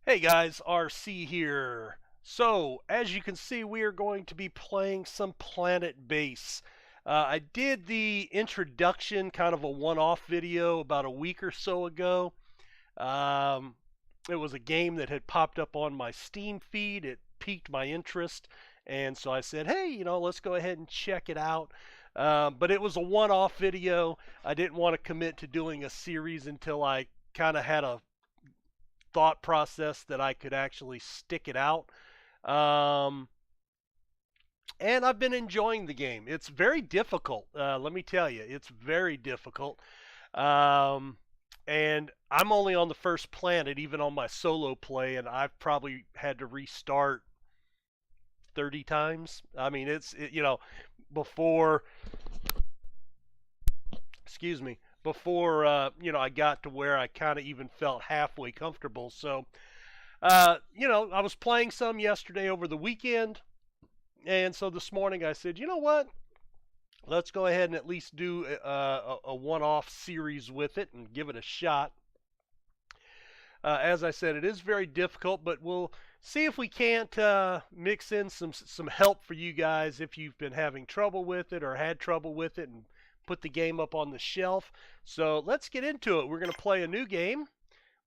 Hey guys, RC here. So, as you can see, we are going to be playing some Planetbase. I did the introduction, kind of a one-off video about a week or so ago. Um, it was a game that had popped up on my Steam feed. It piqued my interest, and so I said, hey, let's go ahead and check it out. But it was a one-off video. I didn't want to commit to doing a series until I kind of had a thought process that I could actually stick it out. Um, and I've been enjoying the game. It's very difficult. Let me tell you, it's very difficult. Um, and I'm only on the first planet, even on my solo play, and I've probably had to restart 30 times. I mean, before, excuse me, before I got to where I kind of even felt halfway comfortable. So I was playing some yesterday over the weekend, and so this morning I said, you know what? Let's go ahead and at least do a one-off series with it and give it a shot. As I said, it is very difficult, but we'll see if we can't mix in some help for you guys if you've been having trouble with it or had trouble with it, and put the game up on the shelf. So let's get into it. We're going to play a new game.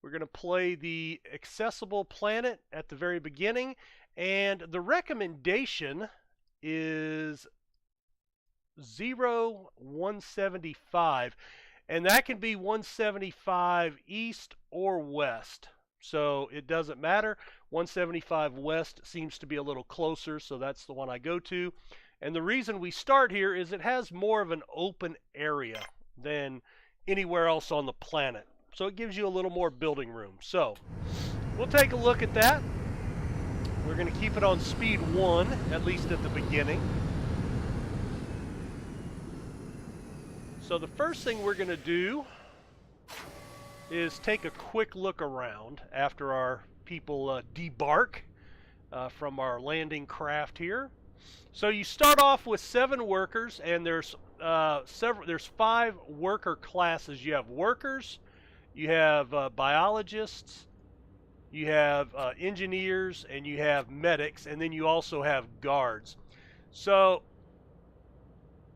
We're going to play the accessible planet at the very beginning, and the recommendation is 175, and that can be 175 east or west. So it doesn't matter. 175 west seems to be a little closer, so that's the one I go to. And the reason we start here is it has more of an open area than anywhere else on the planet. So it gives you a little more building room. So we'll take a look at that. We're going to keep it on speed 1, at least at the beginning. So the first thing we're going to do is take a quick look around after our people debark from our landing craft here. So you start off with 7 workers, and there's 5 worker classes. You have workers, you have biologists, you have engineers, and you have medics, and then you also have guards. So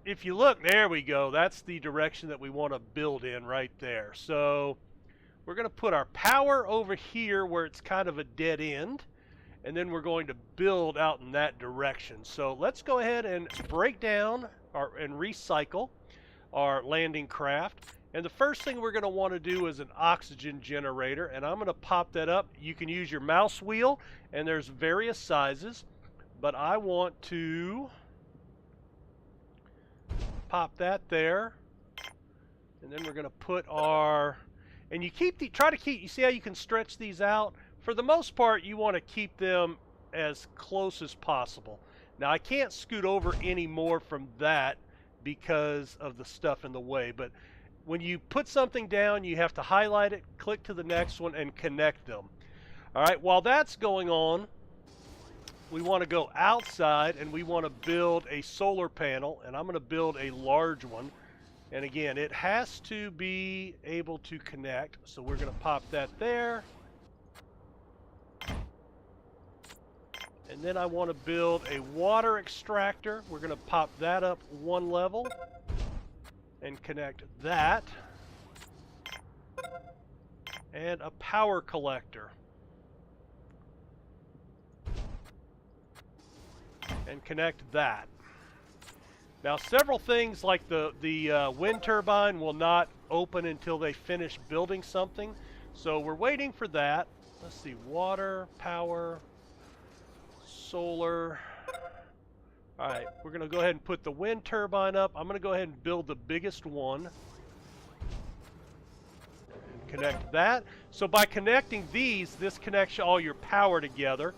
if you look, there we go. That's the direction that we want to build in right there. So we're going to put our power over here where it's kind of a dead end, and then we're going to build out in that direction. So let's go ahead and break down and recycle our landing craft. And the first thing we're going to want to do is an oxygen generator, and I'm going to pop that up. You can use your mouse wheel, and there's various sizes, but I want to pop that there. And then we're going to put our, and you see how you can stretch these out? For the most part, you want to keep them as close as possible. Now, I can't scoot over any more from that because of the stuff in the way, but when you put something down, you have to highlight it, click to the next one, and connect them. All right, while that's going on, we want to go outside, and we want to build a solar panel, and I'm going to build a large one. And again, it has to be able to connect, so we're going to pop that there. And then I want to build a water extractor. We're going to pop that up 1 level and connect that. And a power collector. And connect that. Now, several things like the wind turbine will not open until they finish building something. So we're waiting for that. Let's see, water, power, solar. All right, we're going to go ahead and put the wind turbine up. I'm going to go ahead and build the biggest one. And connect that. So by connecting these, this connects all your power together.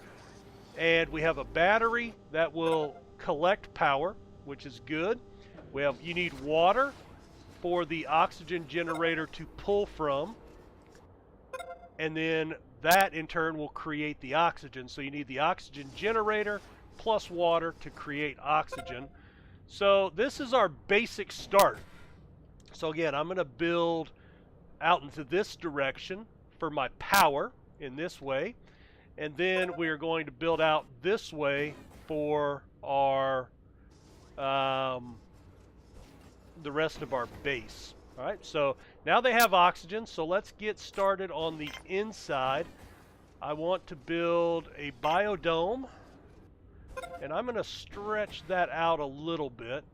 And we have a battery that will collect power, which is good. You need water for the oxygen generator to pull from. And then that in turn will create the oxygen. So you need the oxygen generator plus water to create oxygen. So this is our basic start. So again, I'm going to build out into this direction for my power in this way. and then we are going to build out this way for our the rest of our base. All right, so now they have oxygen, so let's get started on the inside. I want to build a biodome, and I'm going to stretch that out a little bit,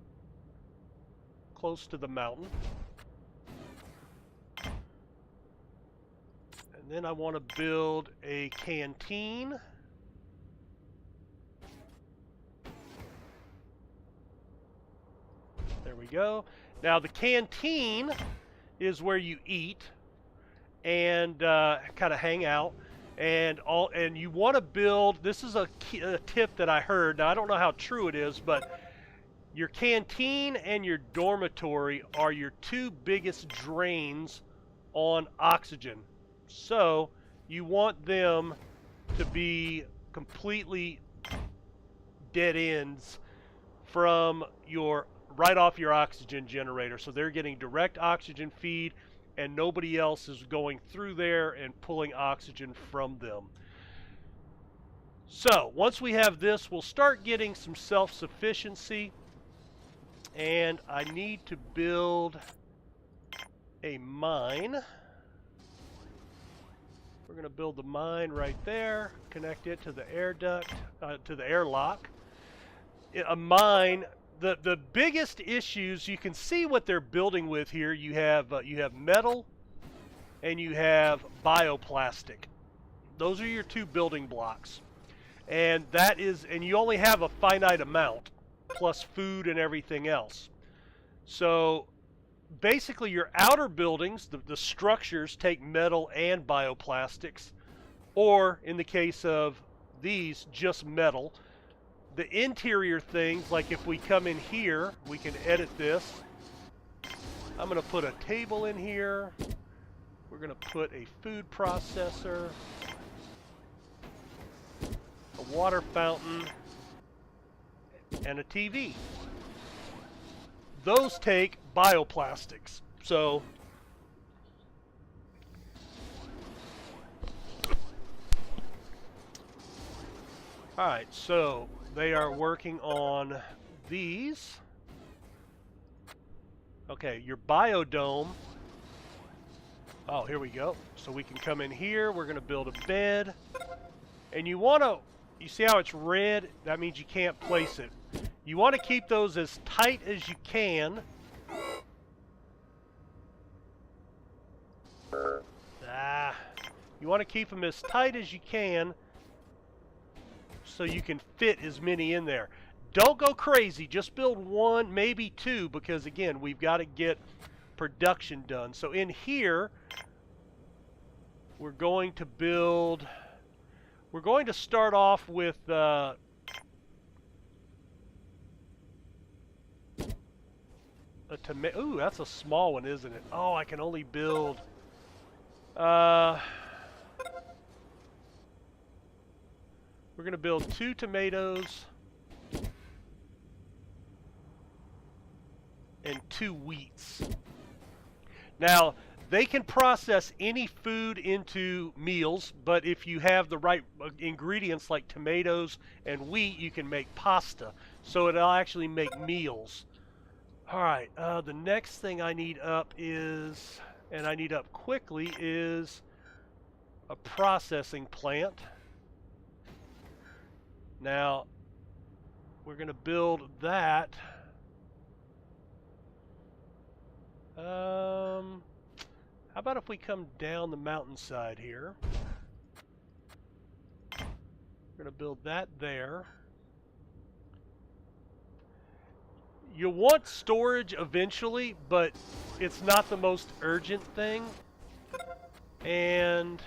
close to the mountain. And then I want to build a canteen. There we go. Now the canteen is where you eat and kind of hang out, and you want to build. This is a tip that I heard. Now I don't know how true it is, but your canteen and your dormitory are your two biggest drains on oxygen. So you want them to be completely dead ends from your right off your oxygen generator, so they're getting direct oxygen feed and nobody else is going through there and pulling oxygen from them. So once we have this, we'll start getting some self-sufficiency, and I need to build a mine. We're going to build the mine right there, connect it to the air duct, to the airlock. A mine. The biggest issues, you can see what they're building with here. You have metal and you have bioplastic. Those are your two building blocks, and you only have a finite amount plus food and everything else. So basically your outer buildings, the structures, take metal and bioplastics, or in the case of these, just metal. The interior things, like if we come in here, we can edit this. I'm going to put a table in here. We're going to put a food processor, a water fountain, and a TV. Those take bioplastics. So all right, so they are working on these. Okay, your biodome. Oh, here we go. So we can come in here. We're going to build a bed. And you see how it's red? That means you can't place it. You want to keep those as tight as you can. You want to keep them as tight as you can, so you can fit as many in there. Don't go crazy. Just build one, maybe two, because again, we've got to get production done. So in here, we're going to start off with a tomato. Ooh, that's a small one, isn't it? Oh, I can only build we're going to build 2 tomatoes and 2 wheats. Now, they can process any food into meals, but if you have the right ingredients like tomatoes and wheat, you can make pasta. So it'll actually make meals. All right, the next thing I need up is, and I need up quickly, is a processing plant. Now, we're going to build that. How about if we come down the mountainside here? We're going to build that there. You'll want storage eventually, but it's not the most urgent thing. And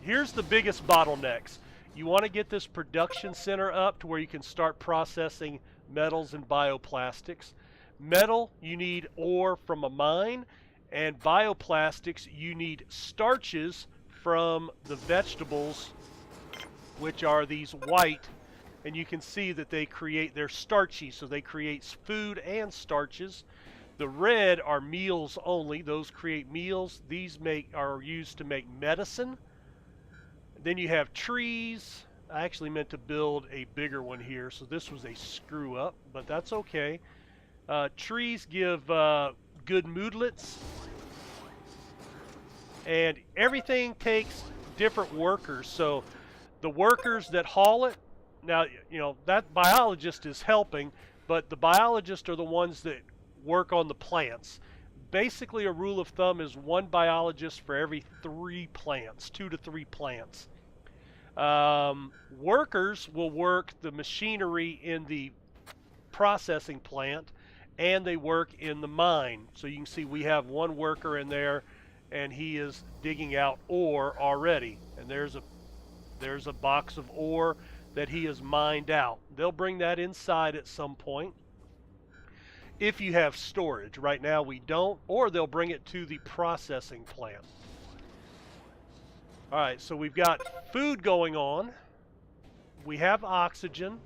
here's the biggest bottlenecks. You want to get this production center up to where you can start processing metals and bioplastics. Metal, you need ore from a mine, and bioplastics, you need starches from the vegetables, which are these white, and you can see that they're starchy, so they create food and starches. The red are meals only. Those create meals. These are used to make medicine. Then you have trees. I actually meant to build a bigger one here, so this was a screw up, but that's okay. Trees give good moodlets, and everything takes different workers. So the workers that haul it, now, you know, that biologist is helping, but the biologists are the ones that work on the plants. Basically, a rule of thumb is one biologist for every 3 plants, 2 to 3 plants. Workers will work the machinery in the processing plant, and they work in the mine. So you can see we have one worker in there, and he is digging out ore already. And there's a box of ore that he has mined out. They'll bring that inside at some point if you have storage. Right now we don't, or they'll bring it to the processing plant. All right, so we've got food going on. We have oxygen.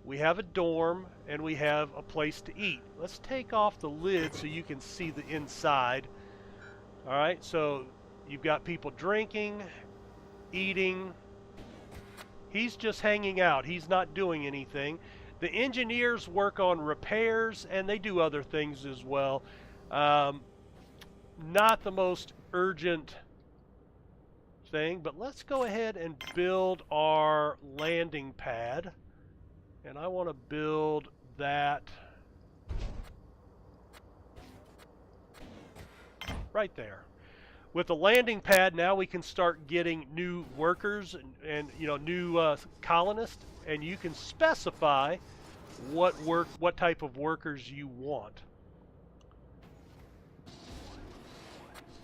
We have a dorm, and we have a place to eat. Let's take off the lid so you can see the inside. All right, so you've got people drinking, eating. He's just hanging out. He's not doing anything. The engineers work on repairs, and they do other things as well. Not the most urgent thing, but let's go ahead and build our landing pad. And I want to build that right there. With the landing pad, now we can start getting new workers and you know, new colonists, and you can specify what type of workers you want.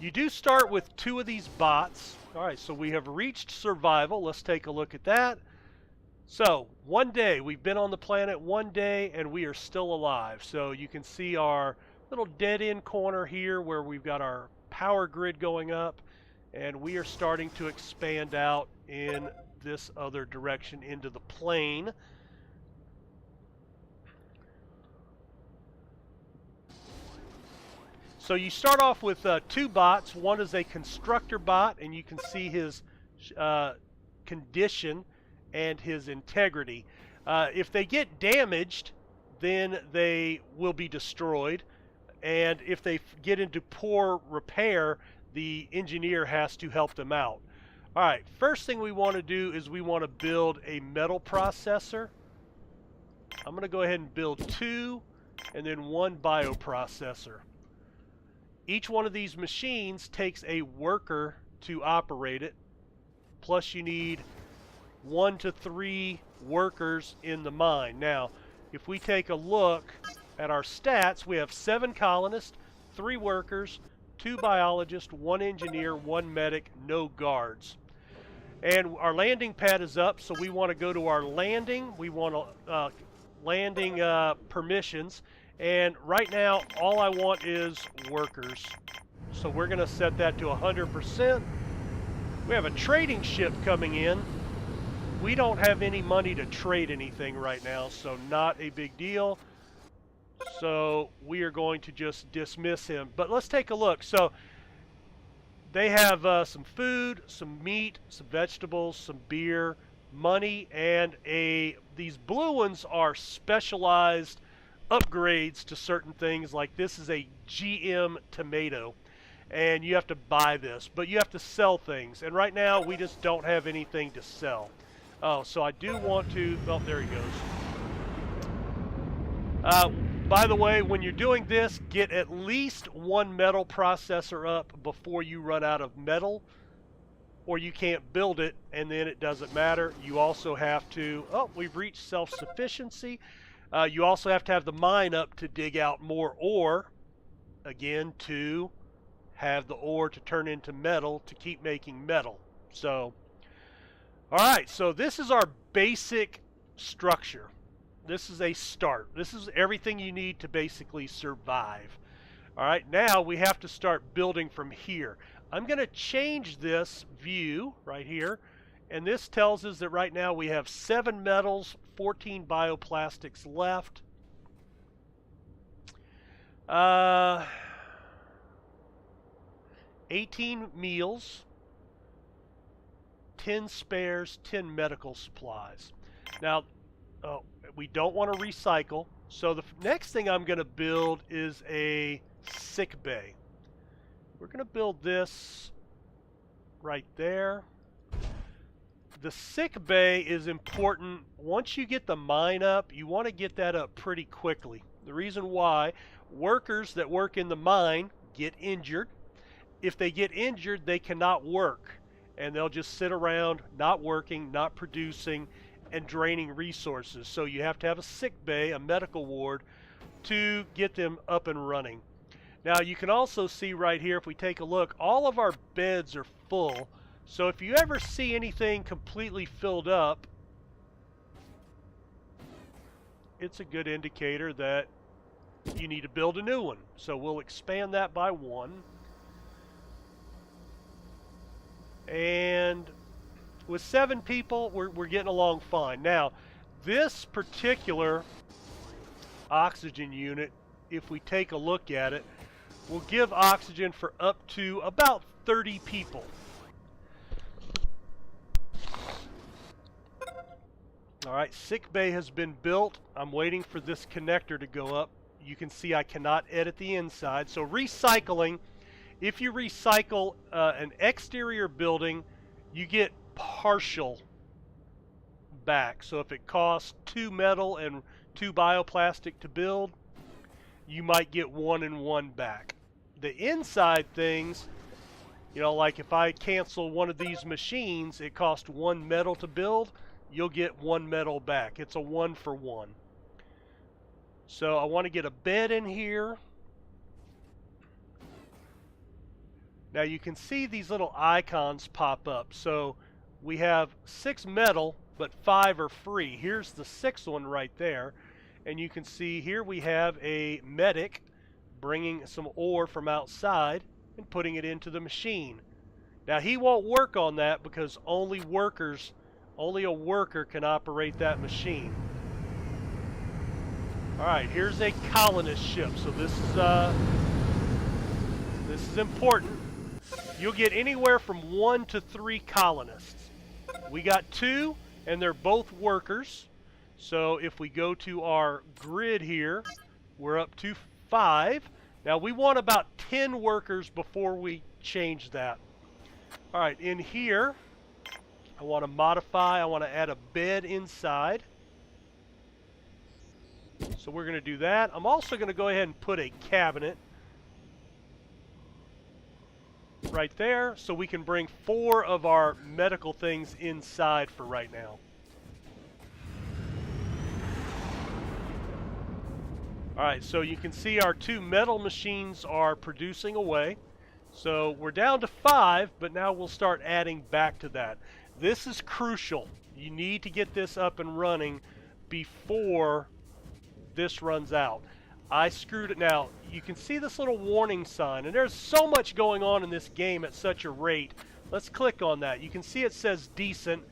You do start with 2 of these bots. All right, so we have reached survival. Let's take a look at that. So, 1 day. We've been on the planet 1 day, and we are still alive. So you can see our little dead-end corner here where we've got our power grid going up, and we are starting to expand out in this other direction into the plane. So you start off with 2 bots. One is a constructor bot, and you can see his condition and his integrity. If they get damaged, then they will be destroyed. And if they get into poor repair, the engineer has to help them out. All right, first thing we want to do is we want to build a metal processor. I'm going to go ahead and build 2 and then 1 bioprocessor. Each one of these machines takes a worker to operate it, plus you need 1 to 3 workers in the mine. Now, if we take a look at our stats, we have 7 colonists, 3 workers, 2 biologists, 1 engineer, 1 medic, no guards. And our landing pad is up, so we want to go to our landing. We want to landing permissions. And right now, all I want is workers. So we're going to set that to 100%. We have a trading ship coming in. We don't have any money to trade anything right now, so not a big deal. So we are going to just dismiss him. But let's take a look. So they have some food, some meat, some vegetables, some beer, money, and these blue ones are specialized upgrades to certain things. Like this is a GM tomato, and you have to buy this, but you have to sell things. And right now we just don't have anything to sell. Oh, so I do want to, oh, there he goes. By the way, when you're doing this, get at least 1 metal processor up before you run out of metal, or you can't build it, and then it doesn't matter. You also have to, oh, we've reached self-sufficiency. You also have to have the mine up to dig out more ore, again, to have the ore to turn into metal to keep making metal. So, all right, so this is our basic structure. This is a start. This is everything you need to basically survive. All right, now we have to start building from here. I'm going to change this view right here, and this tells us that right now we have 7 metals, 14 bioplastics left. Uh, 18 meals, 10 spares, 10 medical supplies. Now, we don't want to recycle, so the next thing I'm going to build is a sick bay. We're going to build this right there. The sick bay is important. Once you get the mine up, you want to get that up pretty quickly. The reason why, workers that work in the mine get injured. If they get injured, they cannot work, and they'll just sit around not working, not producing, and draining resources. So you have to have a sick bay, a medical ward, to get them up and running. Now you can also see right here, if we take a look, all of our beds are full. So if you ever see anything completely filled up, it's a good indicator that you need to build a new one. So we'll expand that by 1. And with 7 people, we're getting along fine. Now, this particular oxygen unit, if we take a look at it, will give oxygen for up to about 30 people. Alright, sick bay has been built. I'm waiting for this connector to go up. You can see I cannot edit the inside. So recycling, if you recycle an exterior building, you get partial back. So if it costs 2 metal and 2 bioplastic to build, you might get 1 and 1 back. The inside things, you know, like if I cancel one of these machines, it costs 1 metal to build, you'll get 1 metal back. It's a 1 for 1. So I want to get a bed in here. Now you can see these little icons pop up. So we have 6 metal, but 5 are free. Here's the 6th one right there. And you can see here we have a medic bringing some ore from outside and putting it into the machine. Now he won't work on that because only a worker can operate that machine. Alright, here's a colonist ship. So this is important. You'll get anywhere from 1 to 3 colonists. We got 2, and they're both workers. So if we go to our grid here, we're up to 5. Now we want about 10 workers before we change that. Alright, in here, I want to modify, I want to add a bed inside. So we're going to do that. I'm also going to go ahead and put a cabinet right there so we can bring 4 of our medical things inside for right now. Alright, so you can see our 2 metal machines are producing away. So we're down to 5, but now we'll start adding back to that. This is crucial. You need to get this up and running before this runs out. I screwed it. Now, you can see this little warning sign, and there's so much going on in this game at such a rate. Let's click on that. You can see it says decent,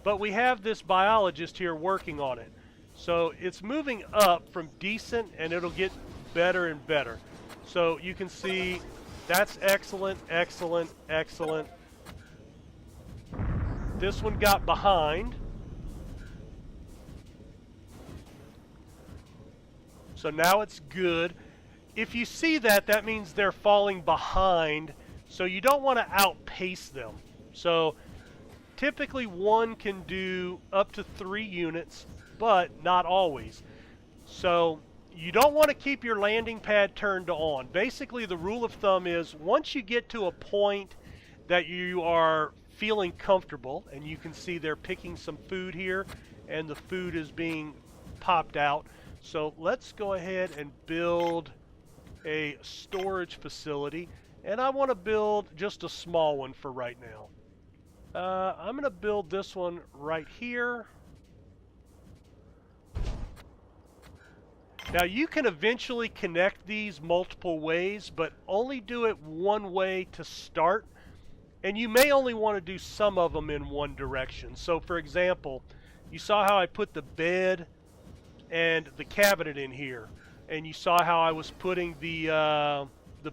but we have this biologist here working on it. So it's moving up from decent, and it'll get better and better. So you can see that's excellent, excellent, excellent. This one got behind. So now it's good. If you see that, that means they're falling behind. So you don't want to outpace them. So typically 1 can do up to 3 units, but not always. So you don't want to keep your landing pad turned on. Basically the rule of thumb is once you get to a point that you are feeling comfortable, and you can see they're picking some food here, and the food is being popped out. So let's go ahead and build a storage facility, and I want to build just a small one for right now. I'm going to build this one right here. Now you can eventually connect these multiple ways, but only do it one way to start, and you may only want to do some of them in one direction. So for example, you saw how I put the bed and the cabinet in here, and you saw how I was putting the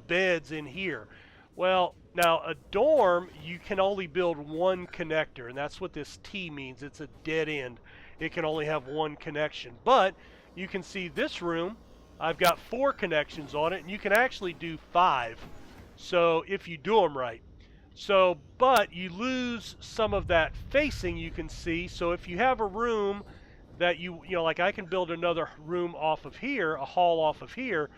beds in here. Well, now a dorm, you can only build one connector, and that's what this T means. It's a dead end. It can only have one connection. But you can see this room, I've got 4 connections on it, and you can actually do 5. So if you do them right. So, but you lose some of that facing, you can see. So if you have a room that you know, like I can build another room off of here, a hall off of here,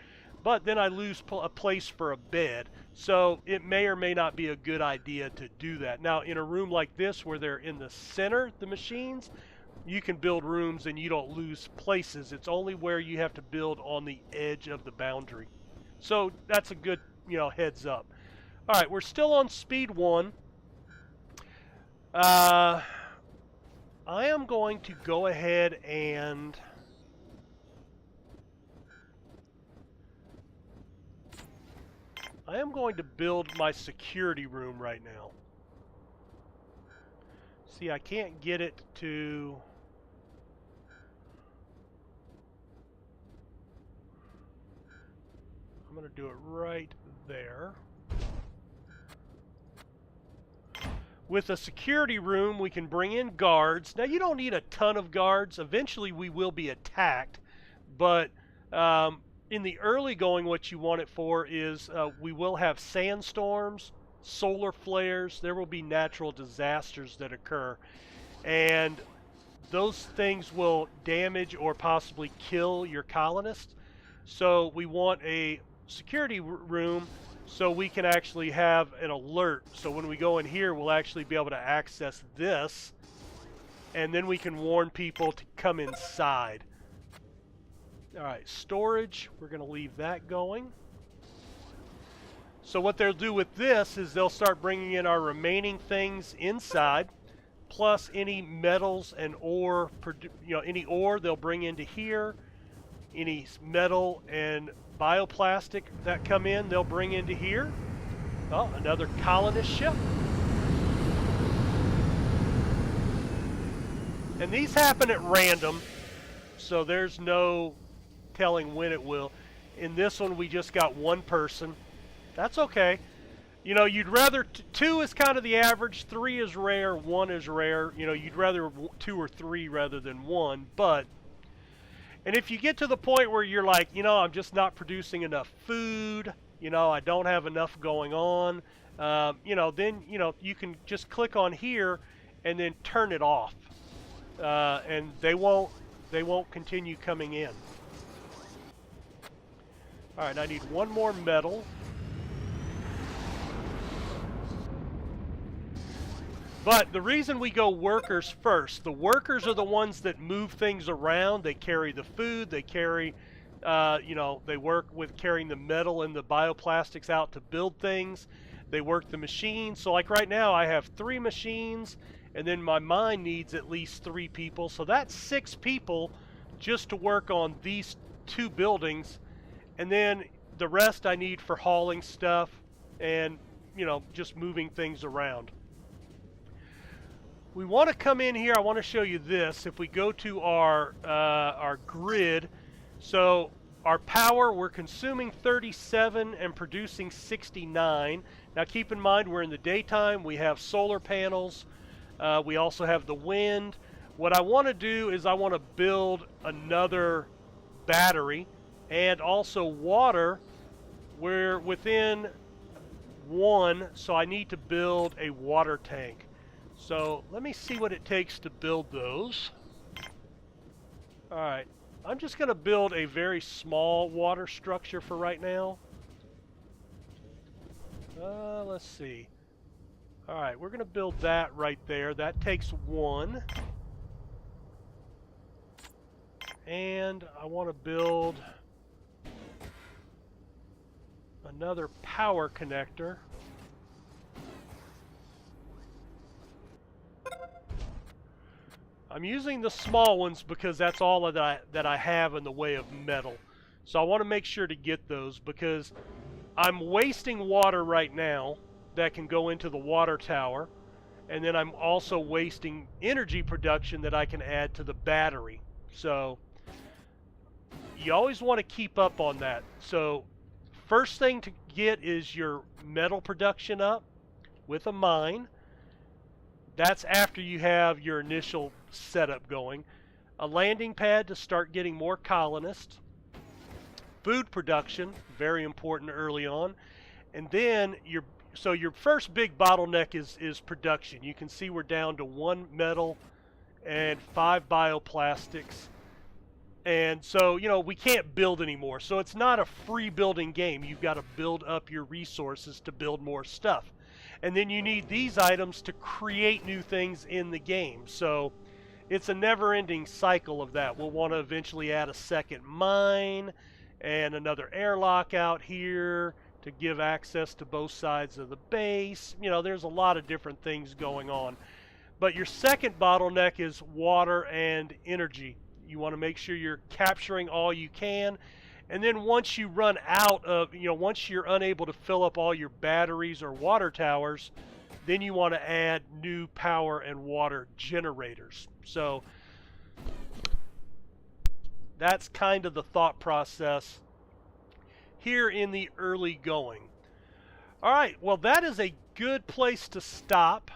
but then I lose a place for a bed. So it may or may not be a good idea to do that. Now, in a room like this where they're in the center, the machines, you can build rooms and you don't lose places. It's only where you have to build on the edge of the boundary. So that's a good, you know, heads up. All right, we're still on speed 1. I am going to go ahead and I am going to build my security room right now. See, I can't get it to... I'm going to do it right there. With a security room, we can bring in guards. Now, you don't need a ton of guards. Eventually, we will be attacked. But in the early going, what you want it for is we will have sandstorms, solar flares. There will be natural disasters that occur. And those things will damage or possibly kill your colonists. So we want a security room so we can actually have an alert. So when we go in here, we'll actually be able to access this, and then we can warn people to come inside. All right, storage, we're going to leave that going. So what they'll do with this is they'll start bringing in our remaining things inside, plus any metals and ore, you know, any ore they'll bring into here, any metal and bioplastic that come in, they'll bring into here. Oh, another colonist ship. And these happen at random, so there's no telling when it will. In this one, we just got 1 person. That's okay. You know, you'd rather 2 is kind of the average, 3 is rare, 1 is rare. You know, you'd rather 2 or 3 rather than 1, but and if you get to the point where you're like, you know, I'm just not producing enough food, you know, I don't have enough going on, you know, then, you know, you can just click on here and then turn it off, and they won't continue coming in. All right, I need 1 more metal. But the reason we go workers first, the workers are the ones that move things around. They carry the food, they carry, you know, they work with carrying the metal and the bioplastics out to build things. They work the machines. So like right now I have 3 machines, and then my mine needs at least 3 people. So that's 6 people just to work on these 2 buildings. And then the rest I need for hauling stuff and, you know, just moving things around. We want to come in here. I want to show you this. If we go to our grid, so our power, we're consuming 37 and producing 69. Now keep in mind we're in the daytime. We have solar panels. We also have the wind. What I want to do is I want to build another battery and also water. We're within 1, so I need to build a water tank. So let me see what it takes to build those. All right, I'm just going to build a very small water structure for right now. Let's see. All right, we're going to build that right there. That takes 1. And I want to build another power connector. I'm using the small ones because that's all that I have in the way of metal. So I want to make sure to get those because I'm wasting water right now that can go into the water tower. And then I'm also wasting energy production that I can add to the battery. So you always want to keep up on that. So first thing to get is your metal production up with a mine. That's after you have your initial setup going. A landing pad to start getting more colonists. Food production, very important early on. And then your first big bottleneck is production. You can see we're down to 1 metal and 5 bioplastics. And so, we can't build anymore. So it's not a free building game. You've got to build up your resources to build more stuff. And then you need these items to create new things in the game. So it's a never-ending cycle of that. We'll want to eventually add a second mine and another airlock out here to give access to both sides of the base. There's a lot of different things going on. But your second bottleneck is water and energy. You want to make sure you're capturing all you can. And then once you run out of, once you're unable to fill up all your batteries or water towers, then you want to add new power and water generators. So that's kind of the thought process here in the early going. All right, well, that is a good place to stop.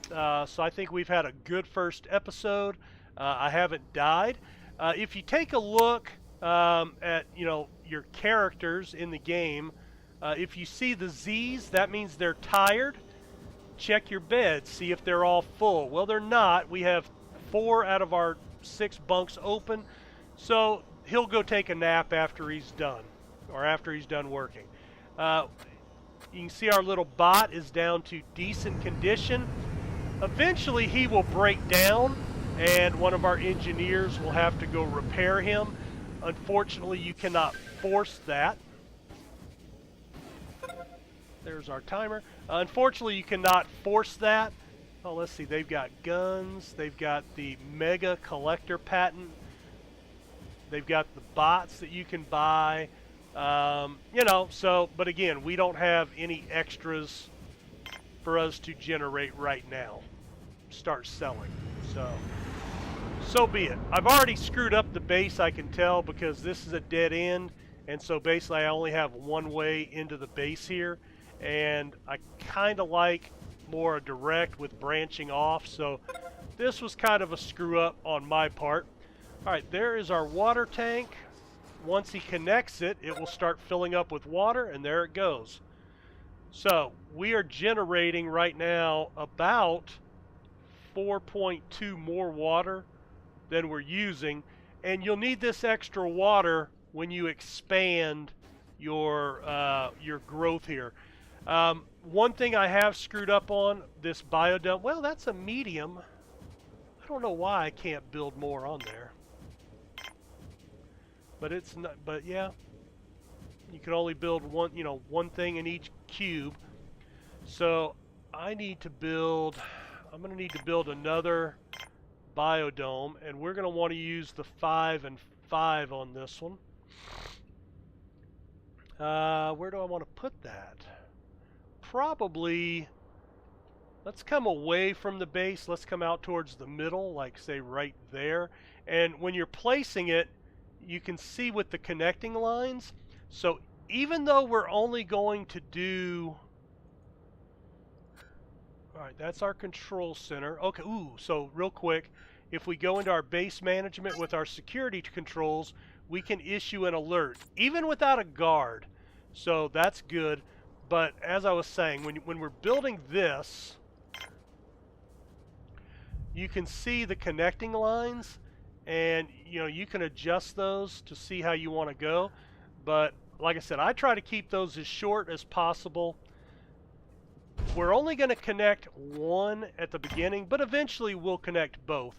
So I think we've had a good first episode. I haven't died. If you take a look at your characters in the game, if you see the Z's, that means they're tired. Check your beds, see if they're all full. Well, they're not. We have 4 out of our 6 bunks open, so he'll go take a nap after he's done, or after he's done working. You can see our little bot is down to decent condition. Eventually he will break down and one of our engineers will have to go repair him. Unfortunately, you cannot force that. There's our timer. Unfortunately, you cannot force that. Oh, let's see. They've got guns. They've got the Mega Collector patent. They've got the bots that you can buy. But again, we don't have any extras for us to generate right now. Start selling. So be it. I've already screwed up the base, I can tell, because this is a dead end, and so basically I only have one way into the base here, and I kind of like more a direct with branching off, so this was kind of a screw up on my part. Alright, there is our water tank. Once he connects it, it will start filling up with water, and there it goes. So we are generating right now about 4.2 more water than we're using, and you'll need this extra water when you expand your growth here. One thing I have screwed up on this biodome, well, that's a medium. I don't know why I can't build more on there, but it's not. But yeah, you can only build one thing in each cube. So I need to build. I'm going to need to build another biodome, and we're going to want to use the 5 and 5 on this one. Where do I want to put that? Probably, let's come away from the base. Let's come out towards the middle, like say right there. And when you're placing it, you can see with the connecting lines. So even though we're only going to do... Alright, that's our control center. Okay, so real quick, if we go into our base management with our security controls, we can issue an alert, even without a guard. So that's good. But as I was saying, when we're building this, you can see the connecting lines, and you can adjust those to see how you want to go. But like I said, I try to keep those as short as possible. We're only going to connect one at the beginning, but eventually we'll connect both.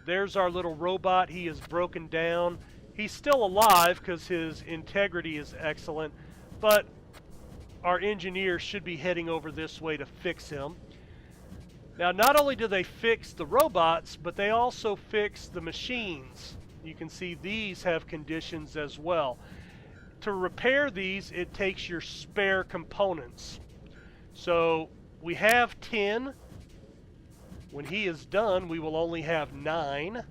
There's our little robot. He is broken down. He's still alive because his integrity is excellent, but our engineers should be heading over this way to fix him. Now, not only do they fix the robots, but they also fix the machines. You can see these have conditions as well. To repair these, it takes your spare components. So we have 10. When he is done, we will only have 9.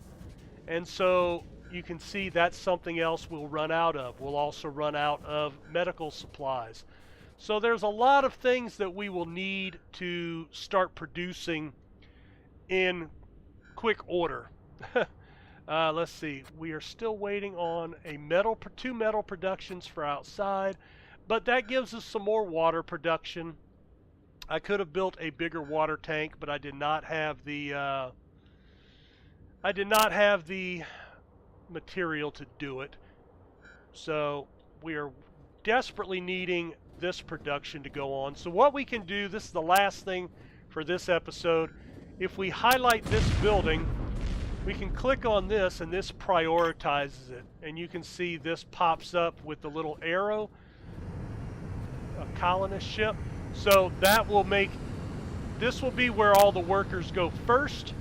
And so you can see that's something else we'll run out of. We'll also run out of medical supplies. So there's a lot of things that we will need to start producing in quick order. Let's see. We are still waiting on two metal productions for outside, but that gives us some more water production. I could have built a bigger water tank, but I did not have the material to do it. So we are desperately needing this production to go on. So what we can do, this is the last thing for this episode. If we highlight this building, we can click on this and this prioritizes it. And you can see this pops up with the little arrow, a colonist ship. So that will make, this will be where all the workers go first.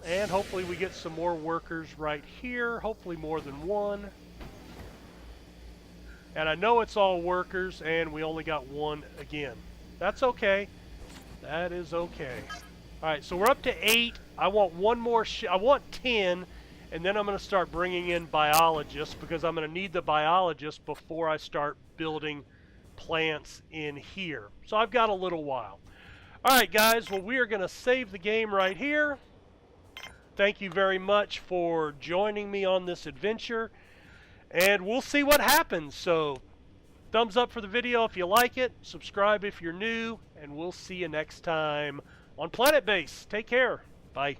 And hopefully we get some more workers right here, hopefully more than one. And I know it's all workers and we only got one again. That's okay. That is okay. Alright, so we're up to 8. I want one more, I want 10, and then I'm going to start bringing in biologists because I'm going to need the biologists before I start building plants in here. So I've got a little while. Alright guys, well we are going to save the game right here. Thank you very much for joining me on this adventure, and we'll see what happens. So thumbs up for the video if you like it, subscribe if you're new, and we'll see you next time on Planetbase. Take care. Bye.